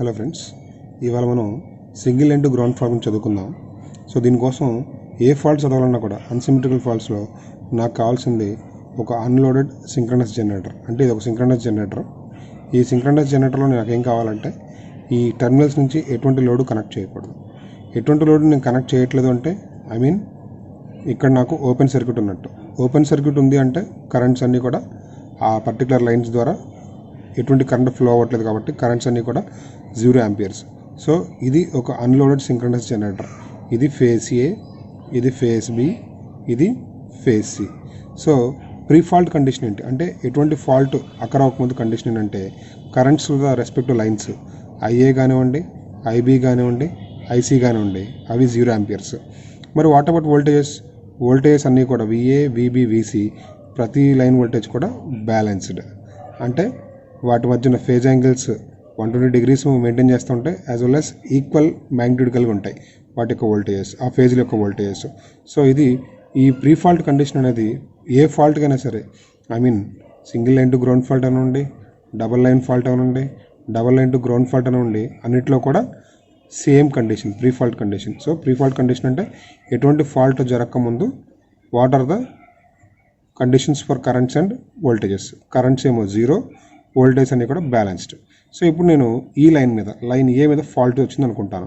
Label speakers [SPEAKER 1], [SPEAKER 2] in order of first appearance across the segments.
[SPEAKER 1] Hello friends, ఇవాళ మనం single line to ground fault చదువుకుందాం. సో దీనికోసం ఏ ఫాల్ట్ చదవాలన్నా కూడా అన్సిమెట్రికల్ ఫాల్ట్స్లో నాకు కావాల్సింది ఒక అన్లోడెడ్ సింక్రనస్ జనరేటర్. అంటే ఇది ఒక సింక్రనస్ జనరేటర్. ఈ సింక్రనస్ జనరేటర్లో నాకు ఏం కావాలంటే ఈ టెర్మినల్స్ నుంచి ఎటువంటి లోడ్ కనెక్ట్ చేయకూడదు. ఎటువంటి లోడ్ నేను కనెక్ట్ చేయట్లేదు అంటే ఇక్కడ నాకు ఓపెన్ సర్క్యూట్ ఉన్నట్టు. ఓపెన్ సర్క్యూట్ ఉంది అంటే కరెంట్స్ అన్నీ కూడా ఆ పర్టికులర్ లైన్స్ ద్వారా ఎటువంటి కరెంట్ ఫ్లో అవ్వట్లేదు కాబట్టి కరెంట్స్ అన్నీ కూడా 0 ఆంపియర్స్. సో ఇది ఒక అన్లోడెడ్ సింక్రనస్ జనరేటర్. ఇది ఫేజ్ ఏ, ఇది ఫేజ్ బి, ఇది phase C. So pre fault condition ఏంటి అంటే ఎటువంటి ఫాల్ట్ అక్కర అవ్వకముందు కండిషన్ ఏంటంటే కరెంట్స్ రెస్పెక్టివ్ లైన్స్ ఐఏ కానివ్వండి, ఐబీ కానివ్వండి, ఐసీ కానివ్వండి, అవి 0 ఆంపియర్స్. మరి వాట్ అబౌట్ వోల్టేజెస్ అన్నీ కూడా విఏ, విబి, విసి ప్రతి లైన్ వోల్టేజ్ కూడా బ్యాలెన్స్డ్. అంటే వాటి మధ్యన ఫేజ్ యాంగిల్స్ 120 degrees మెయింటైన్ చేస్తుంటే as well as equal magnitude కలిగి ఉంటాయి వాటి యొక్క వోల్టేజెస్, ఆ ఫేజ్ల యొక్క వోల్టేజెస్. సో ఇది ఈ ప్రీ ఫాల్ట్ కండిషన్ అనేది ఏ ఫాల్ట్కైనా సరే, single line to ground fault అనండి, డబల్ లైన్ ఫాల్ట్ అనండి, double line to ground fault అనండి, అన్నిట్లో కూడా same condition pre fault condition. So pre fault condition అంటే ఎటువంటి ఫాల్ట్ జరగకముందు what are the conditions for currents and voltages. Currents ఏమో 0, voltage అన్నీ కూడా బ్యాలెన్స్డ్. సో ఇప్పుడు నేను ఈ లైన్ ఏ మీద ఫాల్ట్ వచ్చింది అనుకుంటాను.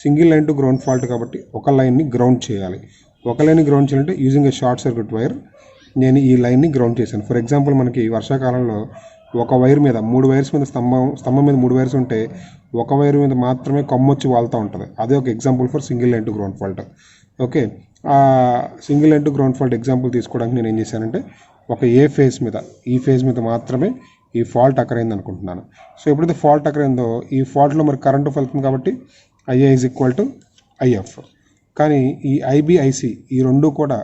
[SPEAKER 1] Single line to ground fault కాబట్టి ఒక లైన్ని గ్రౌండ్ చేయాలి. ఒక లైన్ని గ్రౌండ్ చేయాలంటే using a short circuit wire నేను ఈ లైన్ని గ్రౌండ్ చేశాను. ఫర్ ఎగ్జాంపుల్ మనకి వర్షాకాలంలో ఒక వైర్ మీద 3 వైర్స్ మీద స్తంభం మీద 3 వైర్స్ ఉంటే ఒక వైర్ మీద మాత్రమే కొమ్మొచ్చి వాళ్తూ ఉంటుంది. అదే ఒక example for single line to ground fault. Okay, ఆ single line to ground fault example తీసుకోవడానికి నేను ఏం చేశానంటే ఒక ఈ ఫేజ్ మీద మాత్రమే ఈ ఫాల్ట్ అక్కరైంది అనుకుంటున్నాను. సో ఎప్పుడైతే ఫాల్ట్ అక్కరైందో ఈ ఫాల్ట్లో మరి కరెంటు వెళ్తుంది కాబట్టి IA is equal to IF. కానీ ఈ ఐబి, ఐసి ఈ రెండు కూడా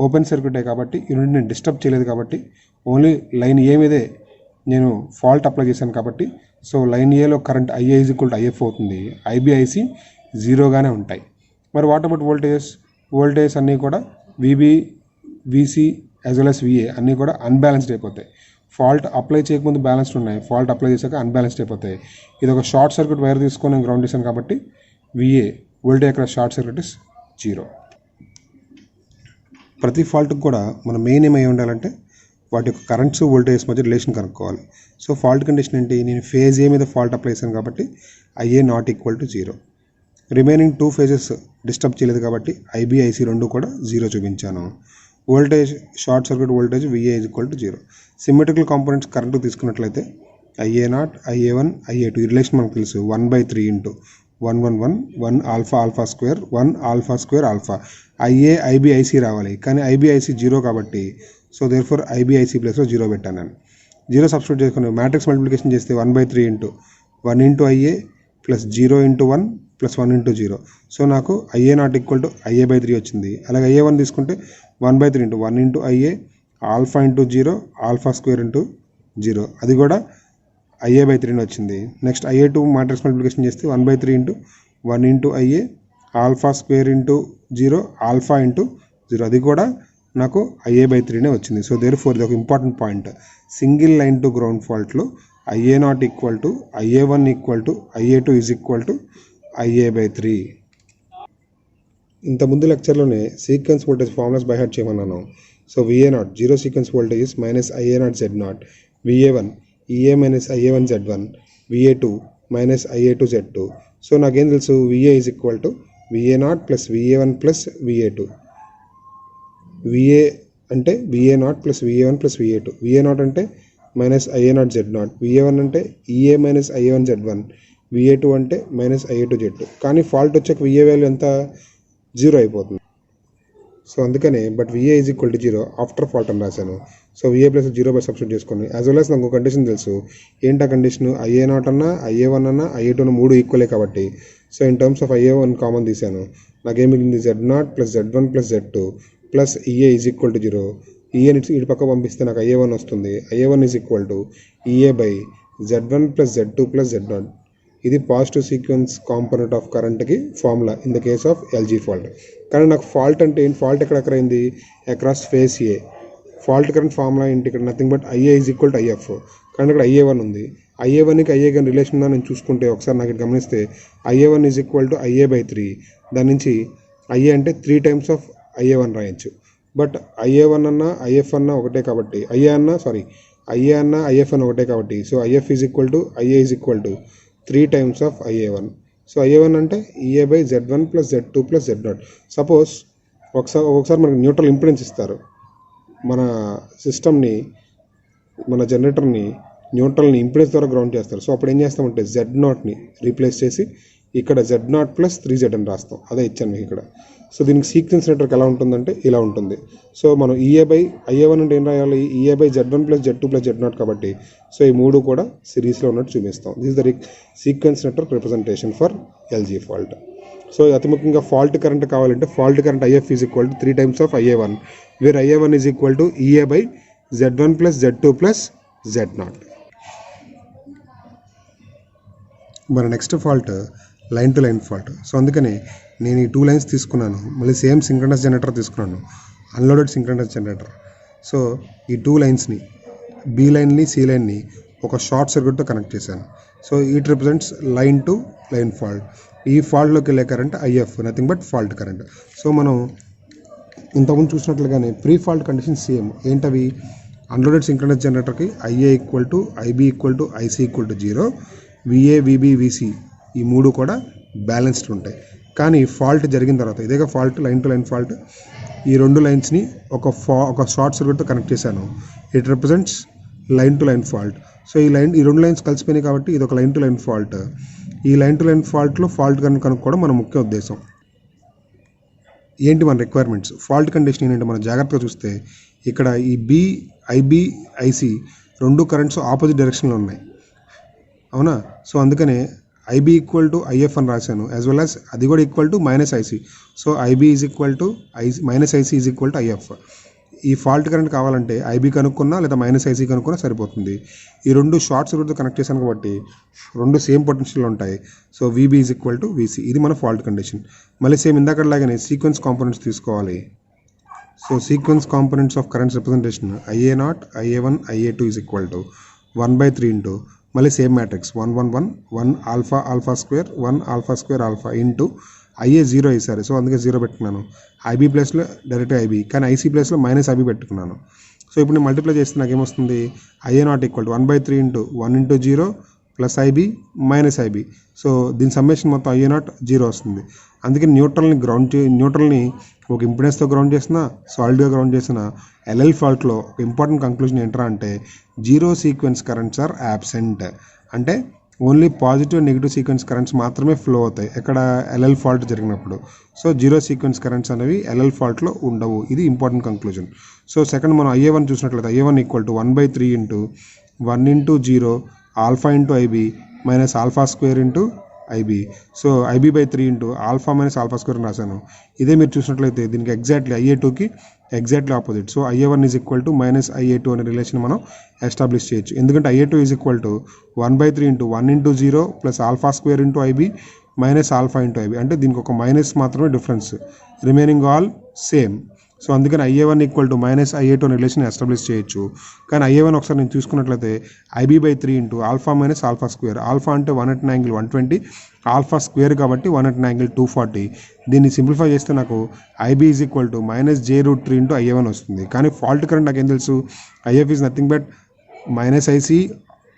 [SPEAKER 1] ఓపెన్ సర్క్యూటే కాబట్టి ఈ రెండు నేను డిస్టర్బ్ చేయలేదు కాబట్టి ఓన్లీ లైన్ ఏ మీదే నేను ఫాల్ట్ అప్లై చేశాను కాబట్టి సో లైన్ ఏలో current IA is equal to IF అవుతుంది. ఐబి, ఐసి 0గానే ఉంటాయి. మరి వాట్ అబౌట్ వోల్టేజెస్ అన్నీ కూడా VB, VC as well as VA అన్నీ కూడా అన్బ్యాలెన్స్డ్ అయిపోతాయి. ఫాల్ట్ అప్లై చేయకముందు బ్యాలెన్స్డ్ ఉన్నాయి, ఫాల్ట్ అప్లై చేశాక అన్బ్యాలెన్స్డ్ అయిపోతాయి. ఇది ఒక షార్ట్ సర్క్యూట్ వైర్ తీసుకొని నేను గ్రౌండ్ చేశాను కాబట్టి విఏ వోల్టేజ్ అక్కడ షార్ట్ సర్క్యూట్ ఇస్ 0. ప్రతి ఫాల్ట్కి కూడా మన మెయిన్ ఏమై ఉండాలంటే వాటి యొక్క కరెంట్స్ వోల్టేజెస్ మధ్య రిలేషన్ కనుక్కోవాలి. సో ఫాల్ట్ కండిషన్ ఏంటి, నేను ఫేజ్ ఏ మీద ఫాల్ట్ అప్లై చేశాను కాబట్టి IA not equal to 0. Remaining 2 phases disturb చేయలేదు కాబట్టి ఐబి, ఐసి రెండు కూడా 0 చూపించాను. Voltage short circuit voltage VA is equal to 0. Symmetrical components current తీసుకున్నట్లయితే ఐఏ0, ఐఏ1, ఐఏ2 ఈ రిలేషన్ మనకు తెలుసు. 1/3 into 111 1 alpha square 1 alpha square alpha. IA, IB, IC రావాలి కానీ ఐబి, ఐసి 0 కాబట్టి so therefore IB, IC ప్లేస్లో 0 పెట్టాను నేను. 0 సబ్స్టిట్యూట్ చేసుకుని మ్యాట్రిక్స్ మల్టిప్లికేషన్ చేస్తే 1/3 into 1 into IA plus 0 into 1 plus 1 into 0. So నాకు ఐఏ నాట్ ఈక్వల్ టు ఐఏ/3 వచ్చింది. అలాగే ఐఏ1 తీసుకుంటే 1/3 into 1 into IA alpha into 0 alpha square into 0, అది కూడా ఐఏ/3 వచ్చింది. నెక్స్ట్ ఐఏ2 మ్యాట్రిక్స్ మల్టిప్లికేషన్ చేస్తే 1/3 into 1 into IA alpha square into 0 alpha into 0, అది కూడా నాకు ఐఏ/3 వచ్చింది. సో దేర్ ఫోర్ ఇది ఒక important point. Single line to ground ఫాల్ట్లో ఐఏ0 equal to IA one equal to IA two is equal to ఐఏ/3. ఇంతకుముందు లెక్చర్లోనే sequence voltage formulas by heart చేయమన్నాను. So VA0 zero sequence voltage minus IA0 Z0, VA1 EA minus IA1 Z1, VA2 minus IA2 Z2. So నాకేం తెలుసు, VA is equal to VA0 plus VA1 plus VA2. VA అంటే VA0 plus VA1 plus VA2. VA0 అంటే minus IA0 Z0, VA1 అంటే EA minus IA1 Z1, VA2 అంటే minus IA2 Z2. కానీ fault వచ్చాక VA value ఎంత 0 అయిపోతుంది. So అందుకనే but VA is equal to 0 after fault అని రాశాను. So VA plus 0 by substitute చేసుకొని యాజ్ వెల్ యాజ్ నాకు కండిషన్ తెలుసు. ఏంటా కండిషన్, IA0 అన్నా IA1 అన్నా ఐఏ2 అన్న 3 ఈక్వలే కాబట్టి so in terms of IA1 common తీశాను. నాకేం మిగిలింది Z0 plus Z1 plus Z2 plus EA is equal to 0. ఈఏని ఇటు పక్క పంపిస్తే నాకు IA1 వస్తుంది. IA1 is equal to EA by Z1 plus Z2 plus Z0. ఇది పాజిటివ్ సీక్వెన్స్ కాంపోనెంట్ ఆఫ్ కరెంట్కి formula in the case of LG fault. కానీ నాకు ఫాల్ట్ అంటే ఏంటి, ఫాల్ట్ ఎక్కడెక్కడైంది across phase A. Fault current formula ఏంటి ఇక్కడ, nothing but IA is equal to IF. కానీ ఇక్కడ IA1 ఉంది. IA1కి IA రిలేషన్ ఉందా నేను చూసుకుంటే ఒకసారి నాకు గమనిస్తే IA1 is equal to IA/3. దాని నుంచి IA అంటే 3 టైమ్స్ ఆఫ్ IA1 రాయొచ్చు. బట్ IA1 అన్నా IF అన్నా ఒకటే కాబట్టి IA అన్నా IF అన్న ఒకటే కాబట్టి so IF is equal to IA is equal to 3 times of IA1. So IA1 అంటే EA/Z1 + Z2 + Z0. సపోజ్ ఒకసారి మనకి న్యూట్రల్ ఇంపిడెన్స్ ఇస్తారు. మన సిస్టమ్ని మన జనరేటర్ని న్యూట్రల్ని ఇంపిడెన్స్ ద్వారా గ్రౌండ్ చేస్తారు. సో అప్పుడు ఏం చేస్తామంటే Z0ని రీప్లేస్ చేసి ఇక్కడ Z0 + 3Z అని రాస్తాం. అదే ఇచ్చాను మీకు ఇక్కడ. సో దీనికి సీక్వెన్స్ నెట్వర్క్ ఎలా ఉంటుందంటే ఇలా ఉంటుంది. సో మనం IA1 అంటే ఏం రాయాలి, EA/Z1 + Z2 + Z0 కాబట్టి సో ఈ మూడు కూడా సిరీస్లో ఉన్నట్టు చూపిస్తాం. This is the sequence network representation for LG ఫాల్ట్. సో అతి ముఖ్యంగా ఫాల్ట్ కరెంట్ కావాలంటే fault current IF is equal to 3 times of IA1 where IA1 is equal to EA/Z1 + Z2 + Z0. మన next fault line to line fault. So అందుకని నేను ఈ 2 lines తీసుకున్నాను, మళ్ళీ సేమ్ సింక్రనస్ జనరేటర్ తీసుకున్నాను, అన్లోడెడ్ సింక్రనస్ జనరేటర్. సో ఈ 2 లైన్స్ని B లైన్ని C లైన్ని ఒక షార్ట్ సర్క్యూట్తో కనెక్ట్ చేశాను. So it represents line to line fault. ఈ ఫాల్ట్లోకి వెళ్ళే current IF, nothing but fault current. So మనం ఇంతకుముందు చూసినట్లుగానే ప్రీ ఫాల్ట్ కండిషన్ సేమ్. ఏంటవి, అన్లోడెడ్ సింక్రనస్ జనరేటర్కి IA equal to IB equal to IC equal to 0, VA VB VC ఈ మూడు కూడా బ్యాలెన్స్డ్ ఉంటాయి. కానీ ఫాల్ట్ జరిగిన తర్వాత ఇదేగా fault, line to line fault. ఈ 2 లైన్స్ని ఒక షార్ట్ సర్క్యూట్తో కనెక్ట్ చేశాను. It represents line to line fault. So ఈ 2 లైన్స్ కలిసిపోయినాయి కాబట్టి ఇది ఒక లైన్ టు లైన్ ఫాల్ట్. ఈ లైన్ టు లైన్ ఫాల్ట్లో ఫాల్ట్ కనుక్కోవడం మన ముఖ్య ఉద్దేశం. ఏంటి మన రిక్వైర్మెంట్స్, ఫాల్ట్ కండిషన్ ఏంటంటే మనం జాగ్రత్తగా చూస్తే ఇక్కడ ఈ IB IC 2 కరెంట్స్ ఆపోజిట్ డైరెక్షన్లో ఉన్నాయి, అవునా. సో అందుకనే IB ఈక్వల్ టు IF అని రాశాను, యాజ్ వెల్ యాజ్ అది కూడా equal to -IC. So IB is equal to -IC is equal to IF. ఈ ఫాల్ట్ కరెంట్ కావాలంటే IB కనుక్కున్నా లేదా -IC కనుక్కున్నా సరిపోతుంది. ఈ 2 షార్ట్ సర్క్యూట్తో కనెక్ట్ చేశాను కాబట్టి 2 సేమ్ పొటెన్షియల్ ఉంటాయి. So VB is equal to VC. ఇది మన ఫాల్ట్ కండిషన్. మళ్ళీ సేమ్ ఇందాకలాగానే సీక్వెన్స్ కాంపోనెంట్స్ తీసుకోవాలి. So sequence components of currents representation IA0 IA1 IA2 is equal to 1/3 into మళ్ళీ same matrix 1 1 1 1 alpha alpha square 1 alpha square alpha into IA 0 వేసారు. So అందుకే 0 పెట్టుకున్నాను. IB ప్లేస్లో డైరెక్ట్ IB, కానీ IC ప్లేస్లో -IB పెట్టుకున్నాను. So ఇప్పుడు నేను మల్టిప్లై చేస్తే నాకు ఏమొస్తుంది, IA0 equal to 1/3 into 1 into 0 plus IB -IB. So దీని సమ్మేషన్ మొత్తం IA0 0 వస్తుంది. అందుకే న్యూట్రల్ని ఒక ఇంపిడెన్స్తో గ్రౌండ్ చేసిన, సాలిడ్గా గ్రౌండ్ చేసిన LL ఫాల్ట్లో ఒక ఇంపార్టెంట్ కంక్లూజన్ ఏంట్రా అంటే 0 సీక్వెన్స్ కరెంట్స్ ఆర్ యాబ్సెంట్. అంటే only positive negative sequence currents మాత్రమే ఫ్లో అవుతాయి ఎక్కడ LL ఫాల్ట్ జరిగినప్పుడు. సో 0 సీక్వెన్స్ కరెంట్స్ అనేవి LL ఫాల్ట్లో ఉండవు. ఇది ఇంపార్టెంట్ కంక్లూజన్. సో సెకండ్ మనం IA1 చూసినట్లయితే IA1 equal to 1/3 into 1 into 0 alpha into IB minus alpha square into IB. So IB/3 into alpha minus alpha square అని రాశాను. ఇదే మీరు చూసినట్లయితే దీనికి ఎగ్జాక్ట్లీ IA2కి exactly opposite. So IA1 is equal to -IA2 అనే రిలేషన్ మనం ఎస్టాబ్లిష్ చేయొచ్చు. ఎందుకంటే IA2 is equal to 1/3 into 1 into 0 plus alpha square into IB minus alpha into IB. అంటే దీనికి ఒక మైనస్ మాత్రమే difference, remaining all same. So అందుకని IA1 equal to -IA2 అనే రిలేషన్ ఎస్టాబ్లిష్ చేయొచ్చు. కానీ IA1 ఒకసారి నేను చూసుకున్నట్లయితే IB/3 into alpha minus alpha square. Alpha అంటే 180 ఆల్ఫా స్క్వేర్ కాబట్టి 180 240. దీన్ని సింప్లిఫై చేస్తే నాకు IB is equal to -J√3 into IA1 వస్తుంది. కానీ ఫాల్ట్ కరెంట్ నాకేం తెలుసు, IF is nothing but -IC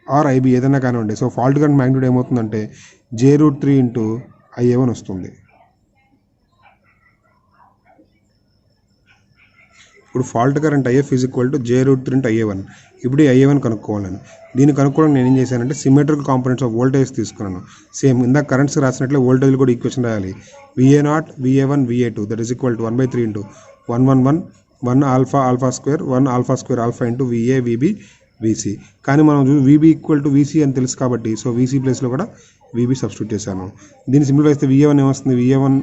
[SPEAKER 1] or IB ఏదైనా కానివ్వండి. సో ఫాల్ట్ కరెంట్ మ్యాగ్నిట్యూడ్ ఏమవుతుందంటే J√3 ఇంటూ IA1 వస్తుంది. ఇప్పుడు fault current IF is equal to J√3 into IA1. ఇప్పుడు ఈ IA1 కనుక్కోవాలని, దీన్ని కనుక్కోవడం నేను ఏం చేశానంటే సిమెట్రికల్ కాంపోనెంట్స్ ఆఫ్ వోల్టేజ్ తీసుకున్నాను. సేమ్ ఇందాక కరెంట్స్ రాసినట్లే వోల్టేజ్ కూడా ఈక్వేషన్ రాయాలి. VA0 VA1 VA2 that is equal to 1/3 into 1 1 1 1 alpha alpha square 1 alpha square alpha into VA VB VC. కానీ మనం VB ఈక్వల్ టు VC అని తెలుసు కాబట్టి సో VC ప్లేస్లో కూడా VB సబ్స్టిట్యూట్ చేశాను. దీన్ని సింప్లిఫై చేస్తే VA1 ఏమొస్తుంది, VA1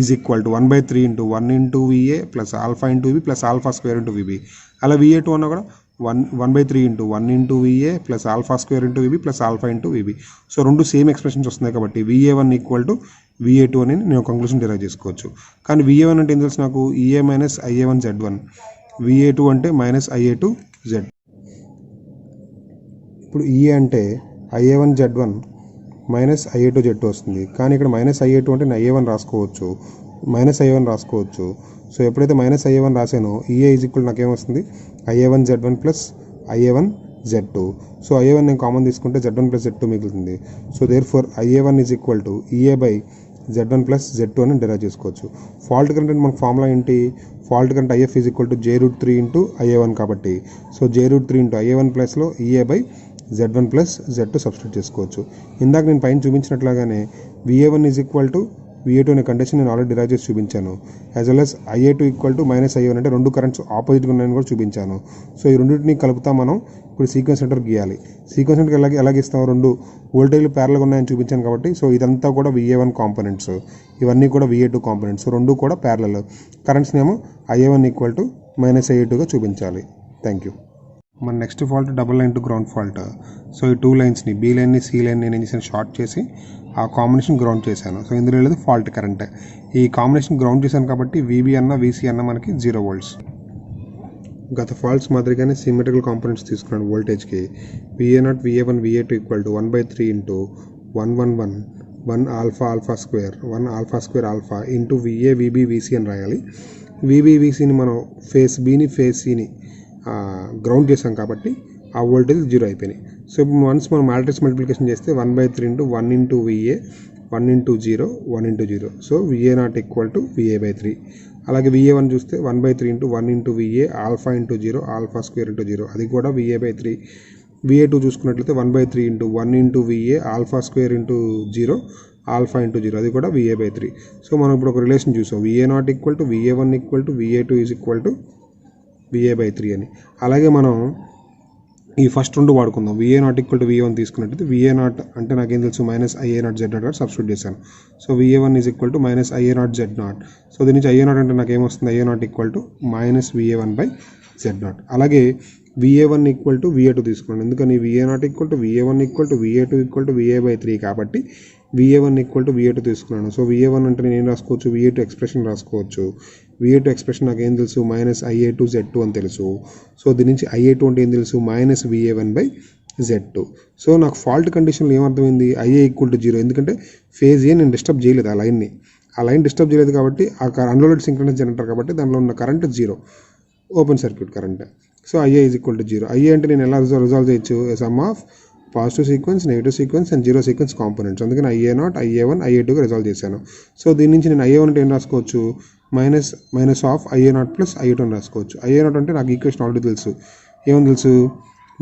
[SPEAKER 1] is equal to 1/3 into 1 into VA plus alpha into VB plus alpha square into VB. అలా VA2 అన్నా కూడా 1/3 into 1 into VA plus alpha square into VB plus alpha into VB. So 2 same expressions వస్తున్నాయి కాబట్టి VA1 equal to VA2 అని నేను conclusion derive చేసుకోవచ్చు. కానీ VA1 అంటే ఏం తెలుసు నాకు, EA minus IA1 Z1. VA2 అంటే -IA2 Z. ఇప్పుడు ఈ అంటే IA1Z1 మైనస్ IA2Z2 వస్తుంది. కానీ ఇక్కడ మైనస్ IA2 అంటే నేను IA1 రాసుకోవచ్చు, మైనస్ IA1 రాసుకోవచ్చు. సో ఎప్పుడైతే మైనస్ IA1 రాసానో ఈఏ ఈజ్ ఈక్వల్ నాకేమొస్తుంది IA1Z1 plus IA1Z2. So IA1 నేను కామన్ తీసుకుంటే Z1 ప్లస్ Z2 మిగులుతుంది. So therefore IA1 is equal to EA by Z1 plus Z2 అని డెరైవ్ చేసుకోవచ్చు. ఫాల్ట్ కరెంట్ అంటే మనకు ఫార్ములా ఏంటి? Fault current IF is equal to J√3 into IA1 కాబట్టి so J√3 into IA1 ప్లస్లో EA by Z1 plus Z2 substitute చేసుకోవచ్చు. ఇందాక నేను పైన చూపించినట్లాగానే VA1 is equal to VA2 అనే కండిషన్ నేను ఆల్రెడీ డిరైవ్ చేసి చూపించాను. As well as IA2 equal to minus IA1 అంటే రెండు కరెంట్స్ ఆపోజిట్గా ఉన్నాయని కూడా చూపించాను. సో ఈ రెండింటిని కలుపుతా మనం ఇప్పుడు సీక్వెన్స్ నెట్వర్క్ గీయాలి. సీక్వెన్స్ నెట్వర్క్ ఎలాగ ఇస్తాం? రెండు వోల్టేజ్లు ప్యారల్గా ఉన్నాయని చూపించాను కాబట్టి సో ఇదంతా కూడా VA1 కాంపోనెంట్స్, ఇవన్నీ కూడా VA2 కాంపోనెంట్స్. రెండు కూడా ప్యారలల్. కరెంట్స్ని ఏమో IA1 ఈక్వల్ టు మైనస్ IA2గా చూపించాలి. Thank you. మన next fault double line to ground fault. So ఈ టూ లైన్స్ని బి లైన్ని సి లైన్ నేను ఏం చేశాను, షార్ట్ చేసి ఆ కాంబినేషన్ గ్రౌండ్ చేశాను. సో ఇందులో లేదు ఫాల్ట్ కరెంట్. ఈ కాంబినేషన్ గ్రౌండ్ చేశాను కాబట్టి VB అన్న VC అన్న మనకి 0 volts. గత ఫాల్ట్స్ మాదిరిగానే సిమెట్రికల్ కాంపోనెంట్స్ తీసుకున్నాను వోల్టేజ్కి. VA0 VA1 VA2 equal to 1/3 into 111 1 alpha alpha square 1 alpha square alpha into VA VB VC అని రాయాలి. VB VCని మనం ఫేస్ Bని ఫేస్ Cని గ్రౌండ్ చేసాం కాబట్టి ఆ వోల్టేజ్ 0 అయిపోయినాయి. సో ఇప్పుడు వన్స్ మనం మ్యాట్రిక్స్ మల్టిప్లికేషన్ చేస్తే 1/3 into 1 into VA 1 into 0 1 into 0. So VA0 equal to VA/3. అలాగే VA1 చూస్తే 1/3 into 1 into VA alpha into 0 alpha square into 0, అది కూడా VA/3. VA2 చూసుకున్నట్లయితే 1/3 into 1 into VA alpha square into 0 alpha into 0, అది కూడా VA/3. So మనం ఇప్పుడు ఒక రిలేషన్ చూసాం, VA0 equal to VA1 equal to VA2 is equal to VA/3 అని. అలాగే మనం ఈ ఫస్ట్ రెండు వాడుకుందాం. VA0 ఈక్వల్ టు VA1 తీసుకున్నట్లయితే VA0 అంటే నాకేం తెలుసు మైనస్ IA0 Z0 సబ్స్టిట్యూట్ చేశాను. So VA1 is equal to minus IA0 Z0. So దీని నుంచి IA0 అంటే నాకు ఏమొస్తుంది, IA0 equal to minus VA1/Z0. అలాగే VA1 ఈక్వల్ టు VA2 తీసుకున్నాను. ఎందుకని VA0 equal to VA1 equal to VA2 equal to VA/3 కాబట్టి VA1 ఈక్వల్ టు VA2 తీసుకున్నాను. సో VA1 అంటే నేను ఏం రాసుకోవచ్చు, VA2 ఎక్స్ప్రెషన్ రాసుకోవచ్చు. VA2 ఎక్స్ప్రెషన్ నాకు ఏం తెలుసు, మైనస్ IA2 Z2 అని తెలుసు. సో దీని నుంచి IA2 అంటే ఏం తెలుసు, మైనస్ VA1/Z2. సో నాకు ఫాల్ట్ కండిషన్లో ఏమర్థమైంది, IA ఈక్వల్ టు 0. ఎందుకంటే ఫేజ్ ఏ నేను డిస్టర్బ్ చేయలేదు, ఆ లైన్ డిస్టర్బ్ చేయలేదు కాబట్టి ఆ అన్లోడెడ్ సింక్రనస్ జనరేటర్ కాబట్టి దానిలో ఉన్న current 0, open circuit current. So IA is equal to 0. IA అంటే నేను ఎలా రిజాల్వ్ చేయొచ్చు, some of positive sequence, negative sequence and zero sequence components. అందుకని IA0 IA1 IA2గా రిజాల్వ్ చేశాను. సో దీని నుంచి నేను IA1 అంటే ఏం రాసుకోవచ్చు, minus of IA0 plus IA2 అని రాసుకోవచ్చు. IA0 అంటే నాకు ఈక్వేషన్ ఆల్రెడీ తెలుసు, ఏమని తెలుసు,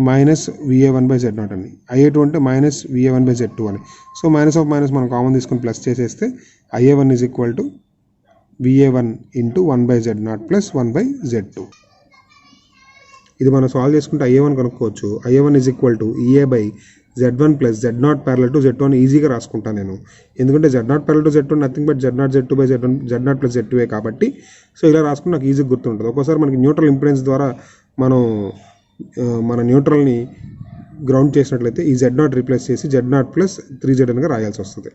[SPEAKER 1] మైనస్ VA1/Z0 అని. IA2 అంటే మైనస్ VA1/Z2 అని. సో మైనస్ ఆఫ్ మైనస్ మనం కామన్ తీసుకొని ప్లస్ చేసేస్తే IA1 is equal to VA1 into 1/Z0 plus 1/Z2. ఇది మనం సాల్వ్ చేసుకుంటే IA1 కనుక్కోవచ్చు. IA1 is equal to EA/Z1 plus Z0 parallel to Z2 అని ఈజీగా రాసుకుంటాను నేను. ఎందుకంటే Z0 parallel to Z2 nothing but Z0 Z2/Z1 Z0 plus Z2 కాబట్టి సో ఇలా రాసుకుంటే నాకు ఈజీగా గుర్తుంటుంది. ఒక్కోసారి మనకి న్యూట్రల్ ఇంపిడెన్స్ ద్వారా మనం మన న్యూట్రల్ని గ్రౌండ్ చేసినట్లయితే ఈ Z0 రీప్లేస్ చేసి Z0 ప్లస్ 3Z గా రాయాల్సి వస్తుంది.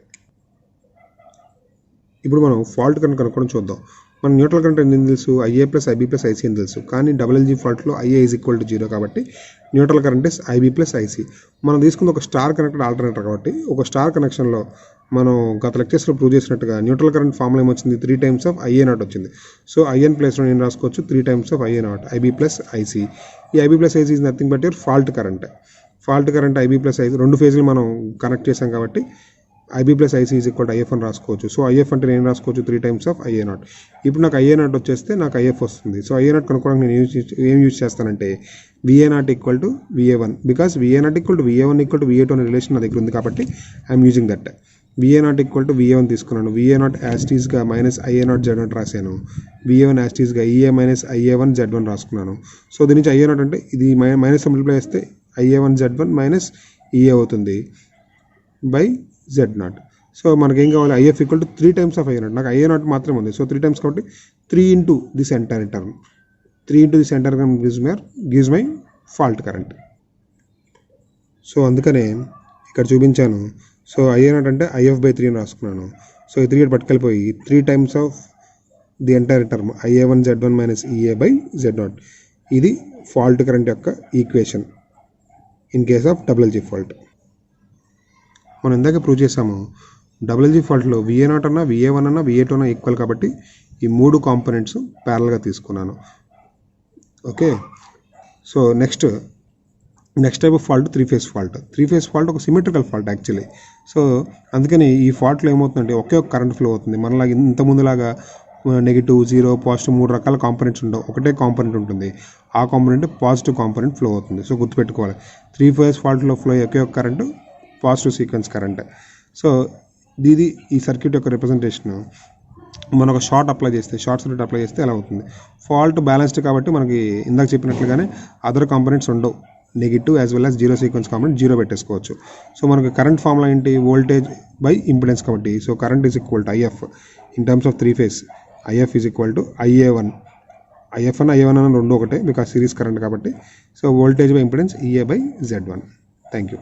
[SPEAKER 1] ఇప్పుడు మనం ఫాల్ట్ కరెంట్ కనుక్కోవడం చూద్దాం. మన న్యూట్రల్ కరెంట్ ఏం తెలుసు, IA plus IB plus IC అని తెలుసు. కానీ LLG ఫాల్ట్లో IA is equal to 0 కాబట్టి neutral current is IB plus IC. మనం తీసుకుంది ఒక స్టార్ కనెక్టెడ్ ఆల్టర్నేటర్ కాబట్టి ఒక స్టార్ కనెక్షన్లో మనం గత లెక్చర్స్లో ప్రూవ్ చేసినట్టుగా న్యూట్రల్ కరెంట్ ఫార్ములా ఏమొచ్చింది, 3 టైమ్స్ ఆఫ్ IA0 వచ్చింది. సో IN ప్లేస్లో నేను రాసుకోవచ్చు 3 times of IA0 IB plus IC. ఈ IB plus IC is nothing but your fault current. IB plus IC రెండు ఫేజ్లు మనం కనెక్ట్ చేసాం కాబట్టి IB plus IC is equal to IF అని రాసుకోవచ్చు. సో IF అంటే నేను రాసుకోవచ్చు 3 టైమ్స్ ఆఫ్ IA0. ఇప్పుడు నాకు IA0 వచ్చేస్తే నాకు IF వస్తుంది. సో IA0 కనుక్కోవడానికి నేను ఏం యూజ్ చేస్తానంటే VA0 equal to VA1 because VA0 equal to VA1 equal to VA2 అనే రిలేషన్ నా దగ్గర ఉంది కాబట్టి I'm using that. VA0 equal to VA1 తీసుకున్నాను. VA0 యాస్టీస్గా మైనస్ IA0 Z0 రాశాను. VA1 యాస్టీస్గా EA minus IA1 Z1 రాసుకున్నాను. సో దీని నుంచి IA0 అంటే ఇది మైనస్ మల్టిప్లై చేస్తే IA1 Z1 మైనస్ EA అవుతుంది బై Z0. సో మనకేం కావాలి, IF equal to 3 times of IA0. నాకు IA0 మాత్రమే ఉంది. సో 3 టైమ్స్ కాబట్టి 3 into this entire term 3 into this entire term gives my fault current. So అందుకనే ఇక్కడ చూపించాను. సో IA0 అంటే IF/3 అని రాసుకున్నాను. సో ఈ 3 పట్టుకెళ్ళిపోయి 3 times of the entire term IA1 Z1 minus EA/Z0. ఇది ఫాల్ట్ కరెంట్ యొక్క equation. In case of LLG fault. మనం ఇందాక ప్రూవ్ చేసాము LLG ఫాల్ట్లో VA0 అన్నా VA1 అన్నా VA2 అన్నా ఈక్వల్ కాబట్టి ఈ 3 కాంపోనెంట్స్ ప్యారల్గా తీసుకున్నాను. Okay, so next type of fault three phase fault. Three phase fault ఒక సిమెట్రికల్ ఫాల్ట్ యాక్చువల్లీ. సో అందుకని ఈ ఫాల్ట్లో ఏమవుతుందంటే ఒకే ఒక కరెంట్ ఫ్లో అవుతుంది. మనలాగా ఇంత ముందులాగా నెగిటివ్, జీరో, పాజిటివ్ 3 రకాల కాంపోనెంట్స్ ఉండవు. ఒకటే కాంపోనెంట్ ఉంటుంది. ఆ కాంపోనెంట్ పాజిటివ్ కాంపోనెంట్ ఫ్లో అవుతుంది. సో గుర్తుపెట్టుకోవాలి, 3-ఫేజ్ ఫాల్ట్లో ఫ్లో ఒకే ఒక current positive sequence current. So ఇది ఈ సర్క్యూట్ యొక్క రిప్రజెంటేషన్. మనం ఒక షార్ట్ సర్క్యూట్ అప్లై చేస్తే ఎలా అవుతుంది. ఫాల్ట్ బ్యాలెన్స్డ్ కాబట్టి మనకి ఇందాక చెప్పినట్లుగానే అదర్ కాంపోనెంట్స్ ఉండవు. Negative as well as zero sequence component zero పెట్టేసుకోవచ్చు. సో మనకి కరెంట్ ఫార్ములా ఏంటి, వోల్టేజ్ బై ఇంపిడెన్స్ కాబట్టి. So current is equal to IF in terms of three phase. IF is equal to IA1. IF అన్న IA1 అన్న రెండు ఒకటే, because series current కాబట్టి. So voltage by impedance EA by Z1. Thank you.